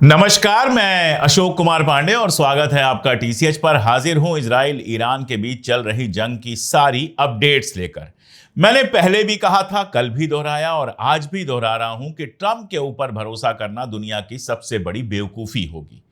नमस्कार, मैं अशोक कुमार पांडे और स्वागत है आपका टीसीएच पर। हाजिर हूं इजराइल ईरान के बीच चल रही जंग की सारी अपडेट्स लेकर। मैंने पहले भी कहा था, कल भी दोहराया और आज भी दोहरा रहा हूं कि ट्रंप के ऊपर भरोसा करना दुनिया की सबसे बड़ी बेवकूफी होगी।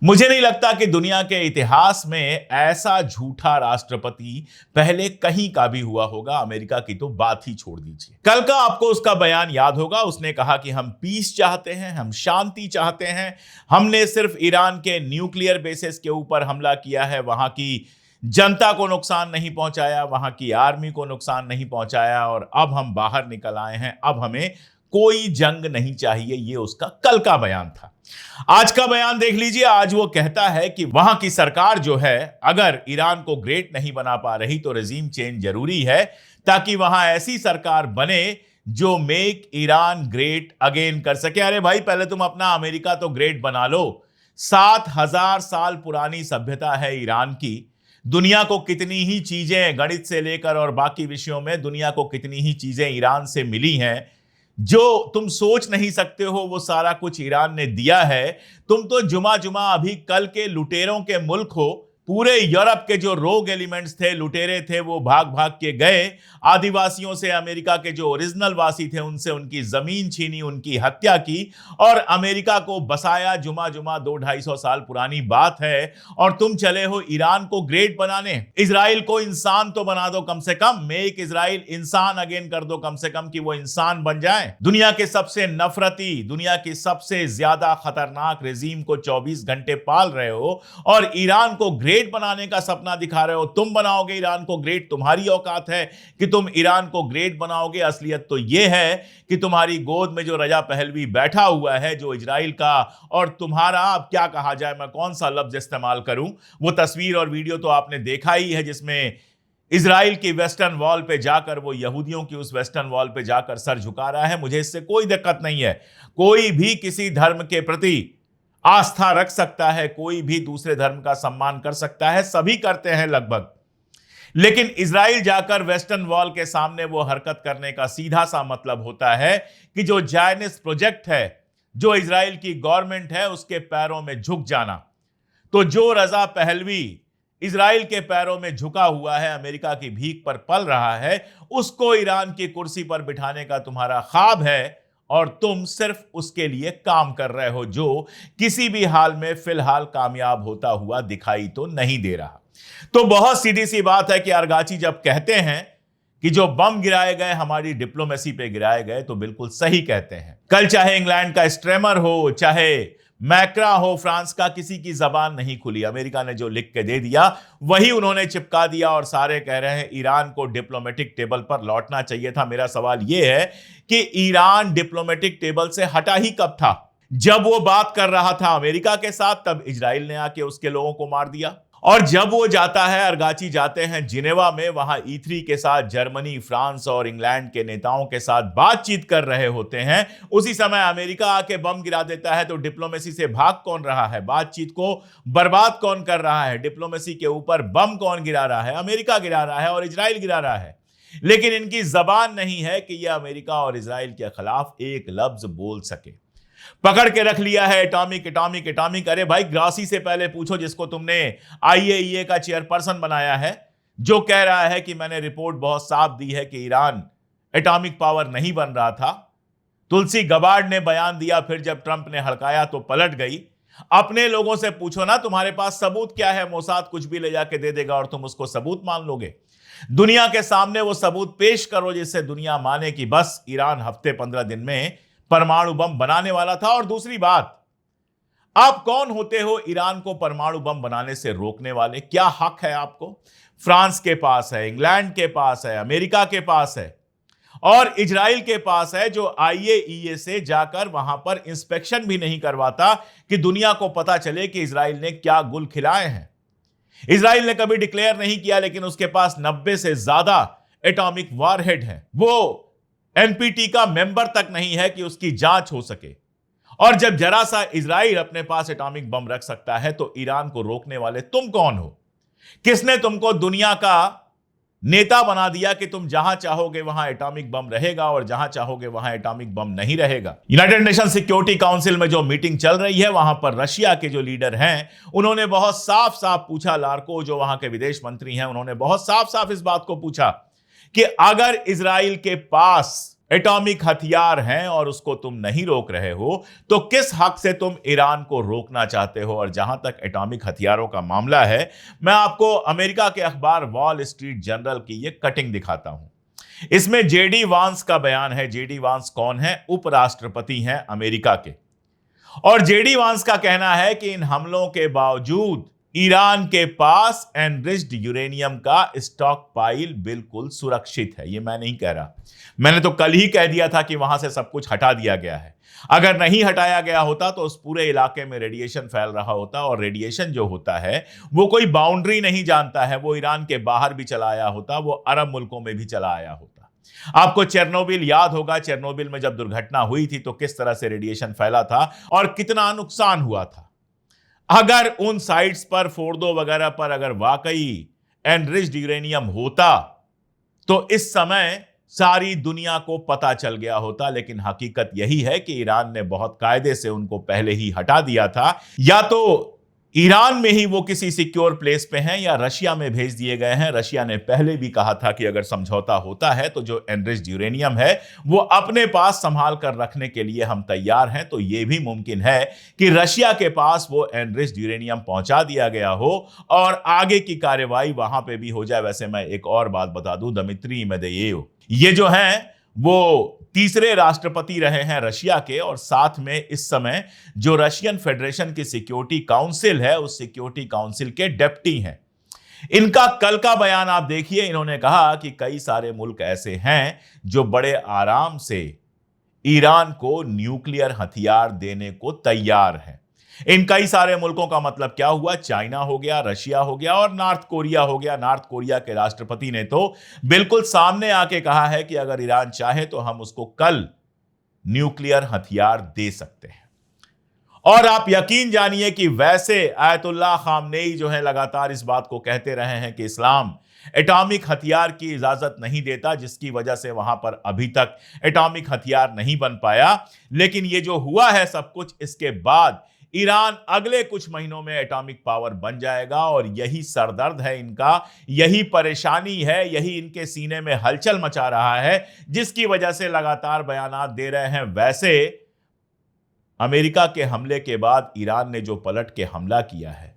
मुझे नहीं लगता कि दुनिया के इतिहास में ऐसा झूठा राष्ट्रपति पहले कहीं का भी हुआ होगा। अमेरिका की तो बात ही छोड़ दीजिए। कल का आपको उसका बयान याद होगा। उसने कहा कि हम पीस चाहते हैं, हम शांति चाहते हैं। हमने सिर्फ ईरान के न्यूक्लियर बेसिस के ऊपर हमला किया है, वहां की जनता को नुकसान नहीं पहुंचाया, वहां की आर्मी को नुकसान नहीं पहुंचाया और अब हम बाहर निकल आए हैं। अब हमें कोई जंग नहीं चाहिए। ये उसका कल का बयान था। आज का बयान देख लीजिए। आज वो कहता है कि वहां की सरकार जो है, अगर ईरान को ग्रेट नहीं बना पा रही तो रेजिम चेंज जरूरी है, ताकि वहां ऐसी सरकार बने जो मेक ईरान ग्रेट अगेन कर सके। अरे भाई, पहले तुम अपना अमेरिका तो ग्रेट बना लो। 7,000 साल पुरानी सभ्यता है ईरान की। दुनिया को कितनी ही चीजें, गणित से लेकर और बाकी विषयों में दुनिया को कितनी ही चीजें ईरान से मिली हैं जो तुम सोच नहीं सकते हो। वो सारा कुछ ईरान ने दिया है। तुम तो जुमा जुमा अभी कल के लुटेरों के मुल्क हो। पूरे यूरोप के जो रोग एलिमेंट्स थे, लुटेरे थे, वो भाग भाग के गए। आदिवासियों से, अमेरिका के जो ओरिजिनल वासी थे, उनसे उनकी जमीन छीनी, उनकी हत्या की और अमेरिका को बसाया। जुमा जुमा 200-250 साल पुरानी बात है और तुम चले हो ईरान को ग्रेट बनाने। इजराइल को इंसान तो बना दो कम से कम। मेक इजराइल इंसान अगेन कर दो कम से कम, कि वो इंसान बन जाए। दुनिया के सबसे नफरती, दुनिया की सबसे ज्यादा खतरनाक रेजीम को 24 घंटे पाल रहे हो और ईरान को ग्रेट बनाने का सपना दिखा रहे हो। तुम बनाओगे ईरान को ग्रेट? तुम्हारी औकात है कि तुम ईरान को ग्रेट बनाओगे? असलियत तो यह है कि तुम्हारी गोद में जो रजा पहलवी बैठा हुआ है, जो इजराइल का और तुम्हारा, अब क्या कहा जाए, मैं कौन सा लफ्ज इस्तेमाल करूं। वो तस्वीर और वीडियो तो आपने देखा ही है, जिसमें इजराइल की वेस्टर्न वॉल पे जाकर वो यहूदियों की उस वेस्टर्न वॉल पे जाकर सर झुका रहा है। मुझे इससे कोई दिक्कत नहीं है। कोई भी किसी धर्म के प्रति आस्था रख सकता है, कोई भी दूसरे धर्म का सम्मान कर सकता है, सभी करते हैं लगभग। लेकिन इजराइल जाकर वेस्टर्न वॉल के सामने वो हरकत करने का सीधा सा मतलब होता है कि जो जायनिस्ट प्रोजेक्ट है, जो इजराइल की गवर्नमेंट है, उसके पैरों में झुक जाना। तो जो रजा पहलवी इजराइल के पैरों में झुका हुआ है, अमेरिका की भीख पर पल रहा है, उसको ईरान की कुर्सी पर बिठाने का तुम्हारा ख्वाब है और तुम सिर्फ उसके लिए काम कर रहे हो, जो किसी भी हाल में फिलहाल कामयाब होता हुआ दिखाई तो नहीं दे रहा। तो बहुत सीधी सी बात है कि अरगाची जब कहते हैं कि जो बम गिराए गए हमारी डिप्लोमेसी पे गिराए गए, तो बिल्कुल सही कहते हैं। कल चाहे इंग्लैंड का स्ट्रेमर हो, चाहे मैक्रा हो, फ्रांस का, किसी की जबान नहीं खुली। अमेरिका ने जो लिख के दे दिया वही उन्होंने चिपका दिया और सारे कह रहे हैं ईरान को डिप्लोमेटिक टेबल पर लौटना चाहिए था। मेरा सवाल यह है कि ईरान डिप्लोमेटिक टेबल से हटा ही कब था? जब वो बात कर रहा था अमेरिका के साथ, तब इजराइल ने आके उसके लोगों को मार दिया। और जब वो जाता है, अरगाची जाते हैं जिनेवा में, वहां E3 के साथ जर्मनी, फ्रांस और इंग्लैंड के नेताओं के साथ बातचीत कर रहे होते हैं, उसी समय अमेरिका आके बम गिरा देता है। तो डिप्लोमेसी से भाग कौन रहा है? बातचीत को बर्बाद कौन कर रहा है? डिप्लोमेसी के ऊपर बम कौन गिरा रहा है? अमेरिका गिरा रहा है और इजराइल गिरा रहा है। लेकिन इनकी जबान नहीं है कि यह अमेरिका और इजराइल के खिलाफ एक लफ्ज बोल सके। पकड़ के रख लिया है एटॉमिक एटॉमिक एटॉमिक। अरे भाई, ग्रासी से पहले पूछो, जिसको तुमने IAEA का चेयरपर्सन बनाया है, जो कह रहा है कि मैंने रिपोर्ट बहुत साफ दी है कि ईरान एटॉमिक पावर नहीं बन रहा था। तुलसी गबार्ड ने बयान दिया, फिर जब ट्रंप ने हड़काया तो पलट गई। अपने लोगों से पूछो ना, तुम्हारे पास सबूत क्या है? मोसाद कुछ भी ले जाके दे देगा और तुम उसको सबूत मान लोगे। दुनिया के सामने वो सबूत पेश करो जिससे दुनिया माने कि बस ईरान हफ्ते 15 दिन में परमाणु बम बनाने वाला था। और दूसरी बात, आप कौन होते हो ईरान को परमाणु बम बनाने से रोकने वाले? क्या हक है आपको? फ्रांस के पास है, इंग्लैंड के पास है, अमेरिका के पास है और इजराइल के पास है, जो IAEA से जाकर वहां पर इंस्पेक्शन भी नहीं करवाता कि दुनिया को पता चले कि इजराइल ने क्या गुल खिलाए हैं। इजराइल ने कभी डिक्लेयर नहीं किया, लेकिन उसके पास 90 से ज्यादा एटॉमिक वॉरहेड हैं। वो NPT का मेंबर तक नहीं है कि उसकी जांच हो सके। और जब जरा सा इजराइल अपने पास एटॉमिक बम रख सकता है, तो ईरान को रोकने वाले तुम कौन हो? किसने तुमको दुनिया का नेता बना दिया कि तुम जहां चाहोगे वहां एटॉमिक बम रहेगा और जहां चाहोगे वहां एटॉमिक बम नहीं रहेगा। यूनाइटेड नेशन सिक्योरिटी काउंसिल में जो मीटिंग चल रही है वहां पर रशिया के जो लीडर हैं उन्होंने बहुत साफ साफ पूछा, लार्को जो वहां के विदेश मंत्री हैं उन्होंने बहुत साफ साफ इस बात को पूछा कि अगर इजराइल के पास एटॉमिक हथियार हैं और उसको तुम नहीं रोक रहे हो तो किस हक से तुम ईरान को रोकना चाहते हो। और जहां तक एटॉमिक हथियारों का मामला है, मैं आपको अमेरिका के अखबार वॉल स्ट्रीट जर्नल की ये कटिंग दिखाता हूं। इसमें जेडी वांस का बयान है। जेडी वांस कौन है? उपराष्ट्रपति हैं अमेरिका के। और जेडी वांस का कहना है कि इन हमलों के बावजूद ईरान के पास एनरिच्ड यूरेनियम का स्टॉक पाइल बिल्कुल सुरक्षित है। ये मैं नहीं कह रहा, मैंने तो कल ही कह दिया था कि वहां से सब कुछ हटा दिया गया है। अगर नहीं हटाया गया होता तो उस पूरे इलाके में रेडिएशन फैल रहा होता, और रेडिएशन जो होता है वो कोई बाउंड्री नहीं जानता है। वो ईरान के बाहर भी चला आया होता, वो अरब मुल्कों में भी चला आया होता। आपको चेरनोबिल याद होगा, चेरनोबिल में जब दुर्घटना हुई थी तो किस तरह से रेडिएशन फैला था और कितना नुकसान हुआ था। अगर उन साइट्स पर, फोर्डो वगैरह पर अगर वाकई एनरिच्ड यूरेनियम होता तो इस समय सारी दुनिया को पता चल गया होता। लेकिन हकीकत यही है कि ईरान ने बहुत कायदे से उनको पहले ही हटा दिया था। या तो ईरान में ही वो किसी सिक्योर प्लेस पे हैं या रशिया में भेज दिए गए हैं। रशिया ने पहले भी कहा था कि अगर समझौता होता है तो जो एनरिच्ड यूरेनियम है वो अपने पास संभाल कर रखने के लिए हम तैयार हैं। तो ये भी मुमकिन है कि रशिया के पास वो एनरिच्ड यूरेनियम पहुंचा दिया गया हो और आगे की कार्रवाई वहां पे भी हो जाए। वैसे मैं एक और बात बता दूं, दमित्री मेदवेदेव ये जो हैं वो तीसरे राष्ट्रपति रहे हैं रशिया के, और साथ में इस समय जो रशियन फेडरेशन की सिक्योरिटी काउंसिल है उस सिक्योरिटी काउंसिल के डेप्टी हैं। इनका कल का बयान आप देखिए। इन्होंने कहा कि कई सारे मुल्क ऐसे हैं जो बड़े आराम से ईरान को न्यूक्लियर हथियार देने को तैयार हैं। इन कई सारे मुल्कों का मतलब क्या हुआ? चाइना हो गया, रशिया हो गया और नॉर्थ कोरिया हो गया। नॉर्थ कोरिया के राष्ट्रपति ने तो बिल्कुल सामने आके कहा है कि अगर ईरान चाहे तो हम उसको कल न्यूक्लियर हथियार दे सकते हैं। और आप यकीन जानिए कि वैसे आयतुल्लाह खामनेई जो है लगातार इस बात को कहते रहे हैं कि इस्लाम एटॉमिक हथियार की इजाजत नहीं देता, जिसकी वजह से वहां पर अभी तक एटॉमिक हथियार नहीं बन पाया। लेकिन ये जो हुआ है सब कुछ, इसके बाद ईरान अगले कुछ महीनों में एटॉमिक पावर बन जाएगा। और यही सरदर्द है इनका, यही परेशानी है, यही इनके सीने में हलचल मचा रहा है, जिसकी वजह से लगातार बयानात दे रहे हैं। वैसे अमेरिका के हमले के बाद ईरान ने जो पलट के हमला किया है,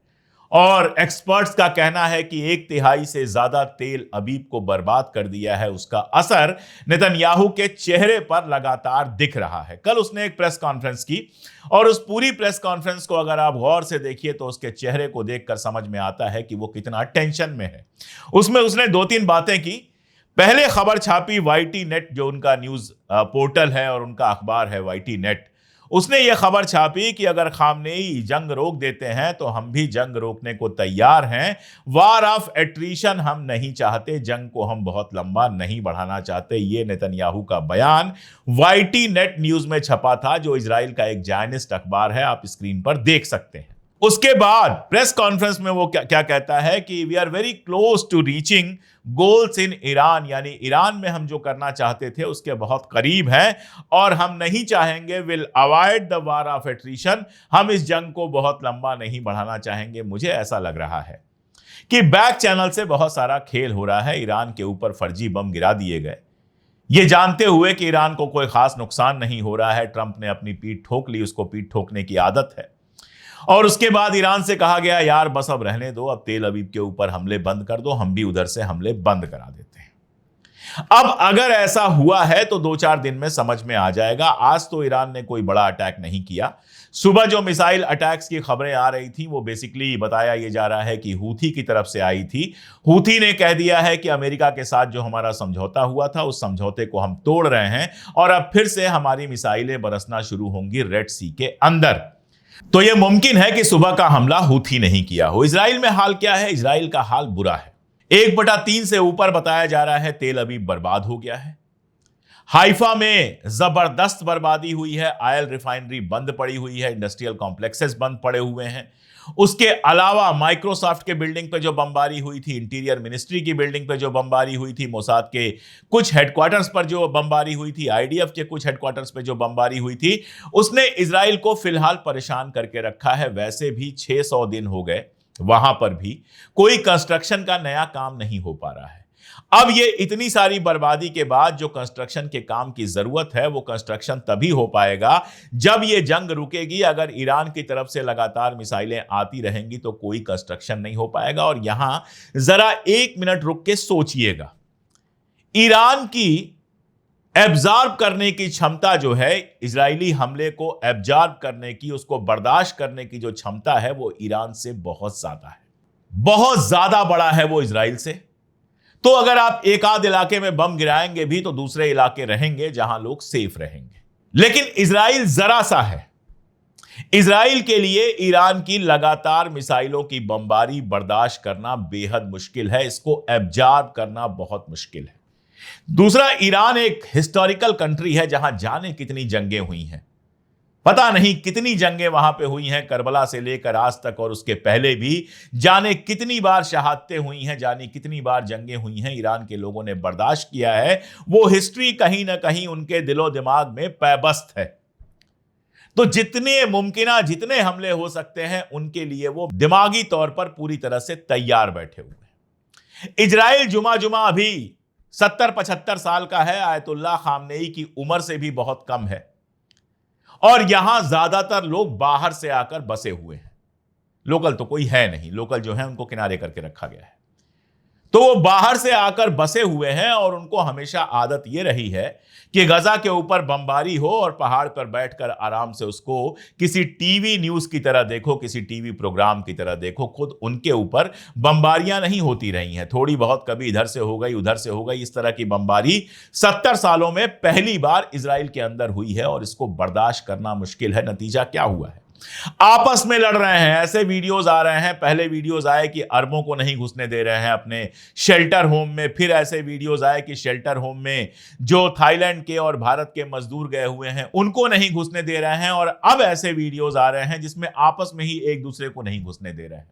और एक्सपर्ट्स का कहना है कि 1/3 से ज्यादा तेल अबीब को बर्बाद कर दिया है, उसका असर नेतन्याहू के चेहरे पर लगातार दिख रहा है। कल उसने एक प्रेस कॉन्फ्रेंस की और उस पूरी प्रेस कॉन्फ्रेंस को अगर आप गौर से देखिए तो उसके चेहरे को देखकर समझ में आता है कि वो कितना टेंशन में है। उसमें उसने 2-3 बातें की। पहले खबर छापी वाईटी नेट, जो उनका न्यूज पोर्टल है और उनका अखबार है वाईटी नेट। उसने ये खबर छापी कि अगर खामनेई जंग रोक देते हैं तो हम भी जंग रोकने को तैयार हैं। वार ऑफ एट्रीशन हम नहीं चाहते, जंग को हम बहुत लंबा नहीं बढ़ाना चाहते। ये नेतन्याहू का बयान वाईटी नेट न्यूज में छपा था, जो इजराइल का एक जायनिस्ट अखबार है, आप स्क्रीन पर देख सकते हैं। उसके बाद प्रेस कॉन्फ्रेंस में वो क्या कहता है कि we are very close to reaching goals in Iran, यानी ईरान में हम जो करना चाहते थे उसके बहुत करीब हैं और हम नहीं चाहेंगे, will avoid the war of attrition, हम इस जंग को बहुत लंबा नहीं बढ़ाना चाहेंगे। मुझे ऐसा लग रहा है कि बैक चैनल से बहुत सारा खेल हो रहा है। ईरान के ऊपर फर्जी बम गिरा दिए गए, ये जानते हुए कि ईरान को कोई खास नुकसान नहीं हो रहा है। ट्रंप ने अपनी पीठ ठोक ली, उसको पीठ ठोकने की आदत है। और उसके बाद ईरान से कहा गया यार बस अब रहने दो, अब तेल अवीव के ऊपर हमले बंद कर दो, हम भी उधर से हमले बंद करा देते हैं। अब अगर ऐसा हुआ है तो 2-4 दिन में समझ में आ जाएगा। आज तो ईरान ने कोई बड़ा अटैक नहीं किया। सुबह जो मिसाइल अटैक्स की खबरें आ रही थी वो बेसिकली बताया ये जा रहा है कि हूथी की तरफ से आई थी। हूथी ने कह दिया है कि अमेरिका के साथ जो हमारा समझौता हुआ था उस समझौते को हम तोड़ रहे हैं और अब फिर से हमारी मिसाइलें बरसना शुरू होंगी रेड सी के अंदर। तो यह मुमकिन है कि सुबह का हमला हूथी नहीं किया हो। इजराइल में हाल क्या है? इजराइल का हाल बुरा है। 1/3 से ऊपर बताया जा रहा है तेल अवीव बर्बाद हो गया है। हाइफा में जबरदस्त बर्बादी हुई है, ऑयल रिफाइनरी बंद पड़ी हुई है, इंडस्ट्रियल कॉम्प्लेक्सेस बंद पड़े हुए हैं। उसके अलावा माइक्रोसॉफ्ट के बिल्डिंग पे जो बमबारी हुई थी, इंटीरियर मिनिस्ट्री की बिल्डिंग पे जो बमबारी हुई थी, मोसाद के कुछ हेडक्वार्टर्स पर जो बमबारी हुई थी, आईडीएफ के कुछ हेडक्वार्टर्स पे जो बमबारी हुई थी, उसने इजराइल को फिलहाल परेशान करके रखा है। वैसे भी 600 दिन हो गए, वहां पर भी कोई कंस्ट्रक्शन का नया काम नहीं हो पा रहा है। अब ये इतनी सारी बर्बादी के बाद जो कंस्ट्रक्शन के काम की जरूरत है, वो कंस्ट्रक्शन तभी हो पाएगा जब ये जंग रुकेगी। अगर ईरान की तरफ से लगातार मिसाइलें आती रहेंगी तो कोई कंस्ट्रक्शन नहीं हो पाएगा। और यहां जरा 1 मिनट रुक के सोचिएगा, ईरान की एब्जॉर्ब करने की क्षमता जो है, इजरायली हमले को एब्जॉर्ब करने की, उसको बर्दाश्त करने की जो क्षमता है, वो ईरान से बहुत ज्यादा है, बहुत ज्यादा बड़ा है वो इजराइल से। तो अगर आप एक आध इलाके में बम गिराएंगे भी तो दूसरे इलाके रहेंगे जहां लोग सेफ रहेंगे। लेकिन इजराइल जरा सा है। इजराइल के लिए ईरान की लगातार मिसाइलों की बमबारी बर्दाश्त करना बेहद मुश्किल है, इसको एब्जॉर्ब करना बहुत मुश्किल है। दूसरा, ईरान एक हिस्टोरिकल कंट्री है जहां जाने कितनी जंगें हुई हैं, पता नहीं कितनी जंगें वहां पे हुई हैं, करबला से लेकर आज तक, और उसके पहले भी जाने कितनी बार शहादतें हुई हैं, जाने कितनी बार जंगें हुई हैं। ईरान के लोगों ने बर्दाश्त किया है, वो हिस्ट्री कहीं ना कहीं उनके दिलो दिमाग में पैबस्त है। तो जितने मुमकिन जितने हमले हो सकते हैं उनके लिए वो दिमागी तौर पर पूरी तरह से तैयार बैठे हुए हैं। इजराइल जुमा जुमा अभी 70-75 साल का है, आयतुल्लाह खामनेई की उम्र से भी बहुत कम है, और यहां ज्यादातर लोग बाहर से आकर बसे हुए हैं। लोकल तो कोई है नहीं, लोकल जो है उनको किनारे करके रखा गया है। तो वो बाहर से आकर बसे हुए हैं और उनको हमेशा आदत ये रही है कि गजा के ऊपर बमबारी हो और पहाड़ पर बैठकर आराम से उसको किसी टीवी न्यूज की तरह देखो, किसी टीवी प्रोग्राम की तरह देखो। खुद उनके ऊपर बमबारियां नहीं होती रही हैं, थोड़ी बहुत कभी इधर से हो गई उधर से हो गई, इस तरह की बमबारी 70 सालों में पहली बार इजराइल के अंदर हुई है और इसको बर्दाश्त करना मुश्किल है। नतीजा क्या हुआ है? आपस में लड़ रहे हैं, ऐसे वीडियोस आ रहे हैं। पहले वीडियोस आए कि अरबों को नहीं घुसने दे रहे हैं अपने शेल्टर होम में, फिर ऐसे वीडियोस आए कि शेल्टर होम में जो थाईलैंड के और भारत के मजदूर गए हुए हैं उनको नहीं घुसने दे रहे हैं, और अब ऐसे वीडियोस आ रहे हैं जिसमें आपस में ही एक दूसरे को नहीं घुसने दे रहे हैं।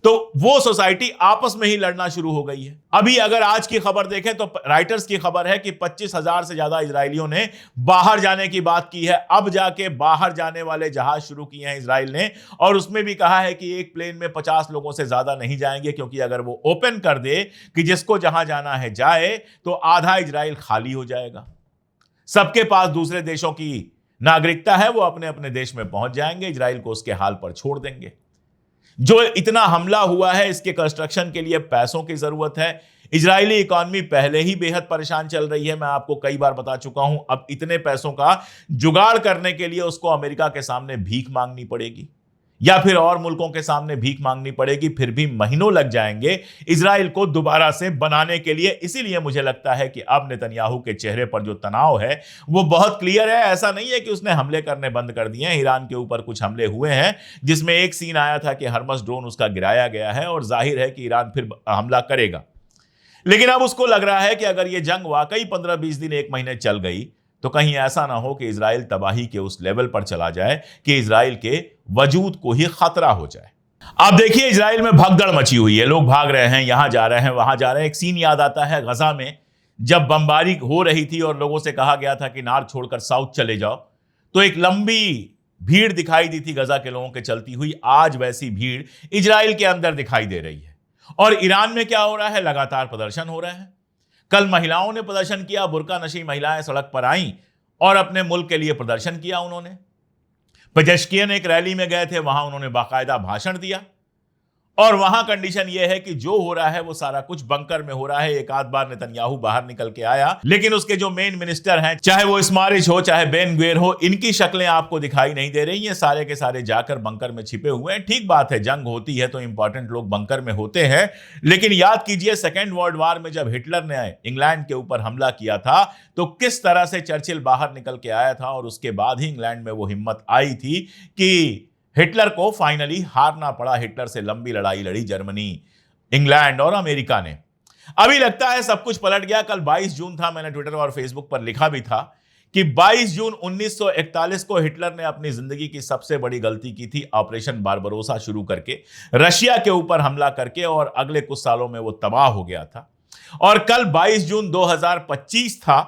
तो वो सोसाइटी आपस में ही लड़ना शुरू हो गई है। अभी अगर आज की खबर देखें तो राइटर्स की खबर है कि 25,000 से ज्यादा इजरायलियों ने बाहर जाने की बात की है। अब जाके बाहर जाने वाले जहाज शुरू किए हैं इजराइल ने, और उसमें भी कहा है कि एक प्लेन में 50 लोगों से ज्यादा नहीं जाएंगे, क्योंकि अगर वो ओपन कर दे कि जिसको जहां जाना है जाए तो आधा इजराइल खाली हो जाएगा। सबके पास दूसरे देशों की नागरिकता है, वो अपने अपने देश में पहुंच जाएंगे, इजराइल को उसके हाल पर छोड़ देंगे। जो इतना हमला हुआ है इसके कंस्ट्रक्शन के लिए पैसों की जरूरत है। इजरायली इकॉनमी पहले ही बेहद परेशान चल रही है, मैं आपको कई बार बता चुका हूं। अब इतने पैसों का जुगाड़ करने के लिए उसको अमेरिका के सामने भीख मांगनी पड़ेगी या फिर और मुल्कों के सामने भीख मांगनी पड़ेगी, फिर भी महीनों लग जाएंगे इजराइल को दोबारा से बनाने के लिए। इसीलिए मुझे लगता है कि अब नेतन्याहू के चेहरे पर जो तनाव है वो बहुत क्लियर है। ऐसा नहीं है कि उसने हमले करने बंद कर दिए हैं। ईरान के ऊपर कुछ हमले हुए हैं, जिसमें एक सीन आया था कि हरमस ड्रोन उसका गिराया गया है, और जाहिर है कि ईरान फिर हमला करेगा। लेकिन अब उसको लग रहा है कि अगर ये जंग वाकई 15-20 दिन 1 महीने चल गई तो कहीं ऐसा ना हो कि इजराइल तबाही के उस लेवल पर चला जाए कि इजराइल के वजूद को ही खतरा हो जाए। अब देखिए, इजराइल में भगदड़ मची हुई है, लोग भाग रहे हैं, यहां जा रहे हैं वहां जा रहे हैं। एक सीन याद आता है गजा में जब बमबारी हो रही थी और लोगों से कहा गया था कि नॉर्थ छोड़कर साउथ चले जाओ, तो एक लंबी भीड़ दिखाई दी थी गजा के लोगों के चलती हुई। आज वैसी भीड़ इजराइल के अंदर दिखाई दे रही है। और ईरान में क्या हो रहा है? लगातार प्रदर्शन हो रहे हैं। कल महिलाओं ने प्रदर्शन किया, बुर्का नशी महिलाएं सड़क पर आईं और अपने मुल्क के लिए प्रदर्शन किया। उन्होंने पेजेश्कियन एक रैली में गए थे, वहां उन्होंने बाकायदा भाषण दिया। और वहां कंडीशन यह है कि जो हो रहा है वो सारा कुछ बंकर में हो रहा है। एक आध बार नेतन्याहू बाहर निकल के आया, लेकिन उसके जो मेन मिनिस्टर हैं, चाहे वो स्मारिच हो चाहे बेन ग्वेर हो, इनकी शक्लें आपको दिखाई नहीं दे रही हैं। सारे के सारे जाकर बंकर में छिपे हुए हैं। ठीक बात है, जंग होती है तो इंपॉर्टेंट लोग बंकर में होते हैं, लेकिन याद कीजिए सेकेंड वर्ल्ड वॉर में जब हिटलर ने इंग्लैंड के ऊपर हमला किया था तो किस तरह से चर्चिल बाहर निकल के आया था, और उसके बाद ही इंग्लैंड में वो हिम्मत आई थी कि हिटलर को फाइनली हारना पड़ा। हिटलर से लंबी लड़ाई लड़ी जर्मनी, इंग्लैंड और अमेरिका ने। अभी लगता है सब कुछ पलट गया। कल 22 जून था, मैंने ट्विटर और फेसबुक पर लिखा भी था कि 22 जून 1941 को हिटलर ने अपनी जिंदगी की सबसे बड़ी गलती की थी, ऑपरेशन बारबरोसा शुरू करके रशिया के ऊपर हमला करके, और अगले कुछ सालों में वो तबाह हो गया था। और कल 22 जून 2025 था।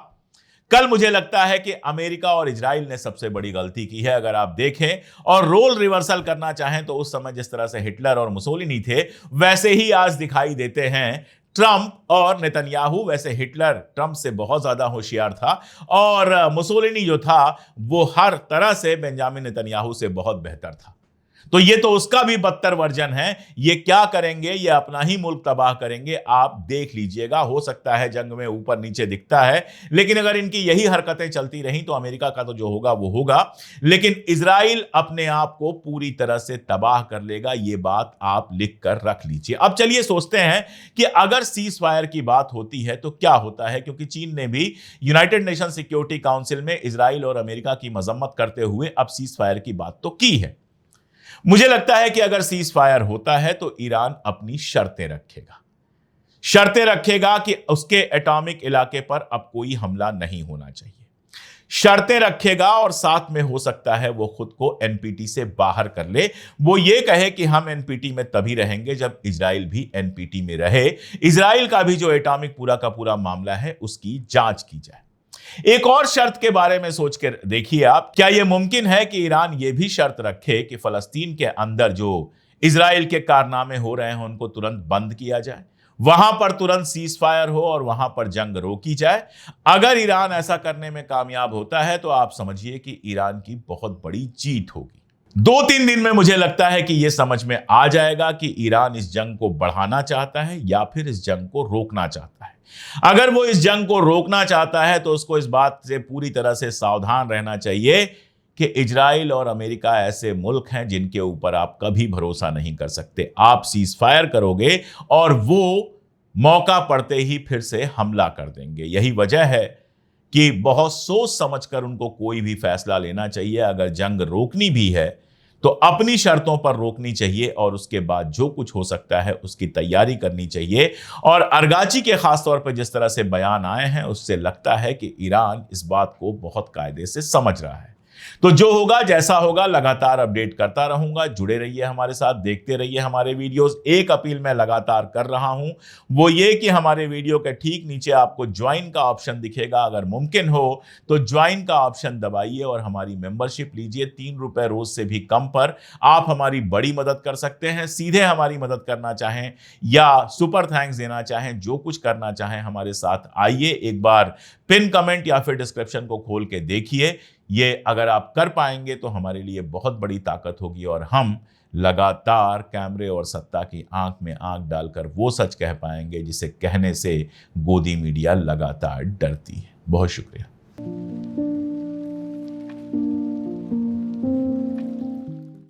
कल मुझे लगता है कि अमेरिका और इजराइल ने सबसे बड़ी गलती की है। अगर आप देखें और रोल रिवर्सल करना चाहें तो उस समय जिस तरह से हिटलर और मुसोलिनी थे, वैसे ही आज दिखाई देते हैं ट्रंप और नेतन्याहू। वैसे हिटलर ट्रंप से बहुत ज्यादा होशियार था और मुसोलिनी जो था वो हर तरह से बेंजामिन नेतन्याहू से बहुत बेहतर था। तो ये तो उसका भी बदतर वर्जन है। ये क्या करेंगे, ये अपना ही मुल्क तबाह करेंगे, आप देख लीजिएगा। हो सकता है जंग में ऊपर नीचे दिखता है, लेकिन अगर इनकी यही हरकतें चलती रहीं तो अमेरिका का तो जो होगा वो होगा, लेकिन इजराइल अपने आप को पूरी तरह से तबाह कर लेगा। ये बात आप लिख कर रख लीजिए। अब चलिए सोचते हैं कि अगर सीज फायर की बात होती है तो क्या होता है, क्योंकि चीन ने भी यूनाइटेड नेशन सिक्योरिटी काउंसिल में इजराइल और अमेरिका की मजम्मत करते हुए अब सीज फायर की बात तो की है। मुझे लगता है कि अगर सीज फायर होता है तो ईरान अपनी शर्तें रखेगा। शर्तें रखेगा कि उसके एटॉमिक इलाके पर अब कोई हमला नहीं होना चाहिए। शर्तें रखेगा और साथ में हो सकता है वो खुद को एनपीटी से बाहर कर ले। वो ये कहे कि हम एनपीटी में तभी रहेंगे जब इजराइल भी एनपीटी में रहे। इजराइल का भी जो एटॉमिक पूरा का पूरा मामला है उसकी जांच की जाए। एक और शर्त के बारे में सोच कर देखिए आप, क्या यह मुमकिन है कि ईरान यह भी शर्त रखे कि फलस्तीन के अंदर जो इजराइल के कारनामे हो रहे हैं उनको तुरंत बंद किया जाए, वहां पर तुरंत सीज फायर हो और वहां पर जंग रोकी जाए। अगर ईरान ऐसा करने में कामयाब होता है तो आप समझिए कि ईरान की बहुत बड़ी जीत होगी। 2-3 दिन में मुझे लगता है कि यह समझ में आ जाएगा कि ईरान इस जंग को बढ़ाना चाहता है या फिर इस जंग को रोकना चाहता है। अगर वो इस जंग को रोकना चाहता है तो उसको इस बात से पूरी तरह से सावधान रहना चाहिए कि इजराइल और अमेरिका ऐसे मुल्क हैं जिनके ऊपर आप कभी भरोसा नहीं कर सकते। आप सीज फायर करोगे और वो मौका पड़ते ही फिर से हमला कर देंगे। यही वजह है कि बहुत सोच समझकर उनको कोई भी फैसला लेना चाहिए। अगर जंग रोकनी भी है तो अपनी शर्तों पर रोकनी चाहिए और उसके बाद जो कुछ हो सकता है उसकी तैयारी करनी चाहिए। और अरगाची के खास तौर पर जिस तरह से बयान आए हैं उससे लगता है कि ईरान इस बात को बहुत कायदे से समझ रहा है। तो जो होगा जैसा होगा लगातार अपडेट करता रहूंगा। जुड़े रहिए हमारे साथ, देखते रहिए हमारे वीडियोस। एक अपील मैं लगातार कर रहा हूं, वो ये कि हमारे वीडियो के ठीक नीचे आपको ज्वाइन का ऑप्शन दिखेगा। अगर मुमकिन हो तो ज्वाइन का ऑप्शन दबाइए और हमारी मेंबरशिप लीजिए। 3 रुपए रोज से भी कम पर आप हमारी बड़ी मदद कर सकते हैं। सीधे हमारी मदद करना चाहें या सुपर थैंक्स देना चाहें, जो कुछ करना चाहें हमारे साथ आइए। एक बार पिन कमेंट या फिर डिस्क्रिप्शन को खोल के देखिए। ये अगर आप कर पाएंगे तो हमारे लिए बहुत बड़ी ताकत होगी और हम लगातार कैमरे और सत्ता की आंख में आंख डालकर वो सच कह पाएंगे जिसे कहने से गोदी मीडिया लगातार डरती है। बहुत शुक्रिया।